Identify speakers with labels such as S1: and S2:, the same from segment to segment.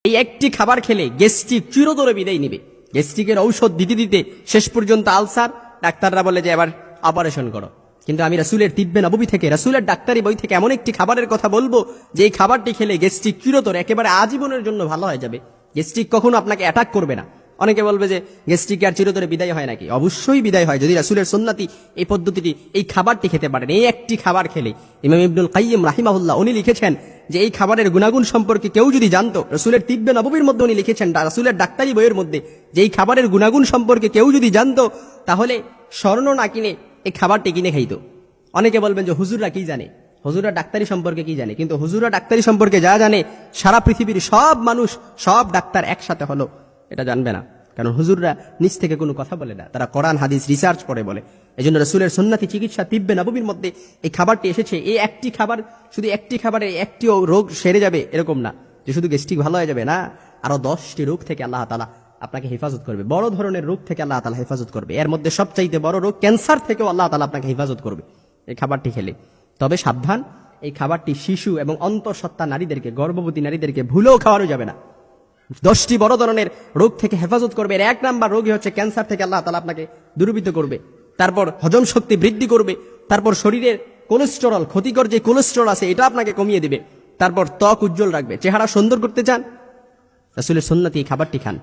S1: এই একটি খাবার খেলে গ্যাস্ট্রিক চিরতরে বিদায় নিবে। গ্যাস্ট্রিকের ঔষধ দিতে দিতে শেষ পর্যন্ত আলসার, ডাক্তাররা বলে যে এবার অপারেশন করো। কিন্তু আমি রাসূলের তিব্বে নববী থেকে, রাসূলের ডাক্তারি বই থেকে এমন একটি খাবারের কথা বলবো যে এই খাবারটি খেলে গ্যাস্ট্রিক চিরতরে একেবারে আজীবনের জন্য ভালো হয়ে যাবে। গ্যাস্ট্রিক কখনো আপনাকে অ্যাটাক করবে না। অনেকে বলবে যে গ্যাস্ট্রিক আর চিরতরে বিদায় হয় নাকি? অবশ্যই বিদায় হয় যদি রাসূলের সুন্নতি এই পদ্ধতিটি, এই খাবারটি খেতে পারেন। এই একটি খাবার খেলে ইমাম ইবনুল কাইয়িম রাহিমাহুল্লাহ উনি লিখেছেন যে এই খাবারের গুণাগুণ সম্পর্কে কেউ যদি জানতো, রাসূলের তিব্বে নববীর মধ্যে উনি লিখেছেন, রাসূলের ডাক্তারি বইয়ের মধ্যে যে এই খাবারের গুণাগুণ সম্পর্কে কেউ যদি জানতো তাহলে স্বর্ণ না কিনে এই খাবারটি কিনে খাইতো। অনেকে বলবেন যে হুজুররা কি জানে, হুজুররা ডাক্তারি সম্পর্কে কি জানে? কিন্তু হুজুররা ডাক্তারি সম্পর্কে যা জানে সারা পৃথিবীর সব মানুষ, সব ডাক্তার একসাথে হলো এটা জানবে না। কারণ হুজুররা নিজ থেকে কোনো কথা বলে না, তারা কোরআন হাদিস রিসার্চ করে বলে। এই জন্য রাসূলের সুন্নতি চিকিৎসা তিব্বে নববীর মধ্যে এই খাবারটি এসেছে। এই একটি খাবার, শুধু একটি খাবারে একটিও রোগ সেরে যাবে এরকম না, যে শুধু গ্যাস্ট্রিক ভালো হয়ে যাবে না, আরো 10টি রোগ থেকে আল্লাহ তাআলা আপনাকে হেফাজত করবে। বড় ধরনের রোগ থেকে আল্লাহ তাআলা হেফাজত করবে। এর মধ্যে সবচাইতে বড় রোগ ক্যান্সার থেকেও আল্লাহ তাআলা আপনাকে হেফাজত করবে এই খাবারটি খেলে। তবে সাবধান, এই খাবারটি শিশু এবং অন্তঃসত্ত্বা নারীদেরকে, গর্ভবতী নারীদেরকে ভুলেও খাওয়ানো যাবে না। 10টি বড় ধরনের রোগ থেকে হেফাজত করবে। এর 1 নাম্বার রোগই হচ্ছে ক্যান্সার থেকে আল্লাহ তাআলা আপনাকে দূরীভূত করবে। তারপর হজম শক্তি বৃদ্ধি করবে। তারপর শরীরের কোলেস্টেরল, ক্ষতিকর যে কোলেস্টেরল আছে এটা আপনাকে কমিয়ে দিবে। তারপর ত্বক উজ্জ্বল রাখবে। চেহারা সুন্দর করতে চান, রাসূলের সুন্নতি এই খাবারটি খান।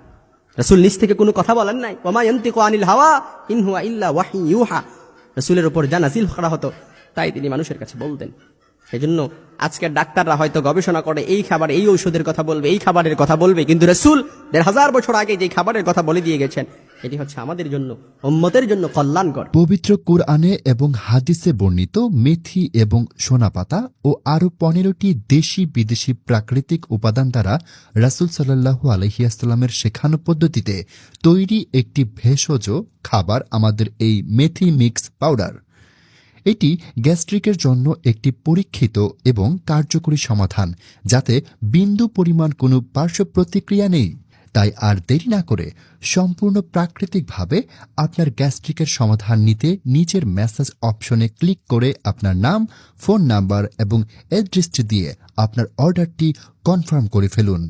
S1: রাসূল নিজ থেকে কোনো কথা বলেন নাই, ওয়া মা ইয়ানতিকু আনিল হাওয়া ইন হুয়া ইল্লা ওয়াহয়ুন ইউহা। রাসূলের উপর যা নাযিল করা হতো তাই তিনি মানুষের কাছে বলতেন। সেজন্য আজকের ডাক্তাররা হয়তো গবেষণা করে এই খাবার, এই ঔষধের কথা বলবে, এই খাবারের কথা বলবে, কিন্তু রাসূল 1500 বছর আগে যে খাবারের কথা বলে দিয়ে গেছেন এটি হচ্ছে আমাদের জন্য, উম্মতের জন্য কল্যাণকর।
S2: পবিত্র কুরআনে এবং হাদিসে বর্ণিত মেথি এবং সোনাপাতা ও আরও 15টি দেশি বিদেশি প্রাকৃতিক উপাদান দ্বারা রাসূল সাল্লাল্লাহু আলাইহি ওয়াসাল্লামের শেখানো পদ্ধতিতে তৈরি একটি ভেষজ খাবার আমাদের এই মেথি মিক্স পাউডার। এটি গ্যাস্ট্রিকের জন্য একটি পরীক্ষিত এবং কার্যকরী সমাধান, যাতে বিন্দু পরিমাণ কোনো পার্শ্ব প্রতিক্রিয়া নেই। তাই আর দেরি না করে সম্পূর্ণ প্রাকৃতিকভাবে আপনার গ্যাস্ট্রিকের সমাধান নিতে নিচের মেসেজ অপশনে ক্লিক করে আপনার নাম, ফোন নাম্বার এবং অ্যাড্রেসটি দিয়ে আপনার অর্ডারটি কনফার্ম করে ফেলুন।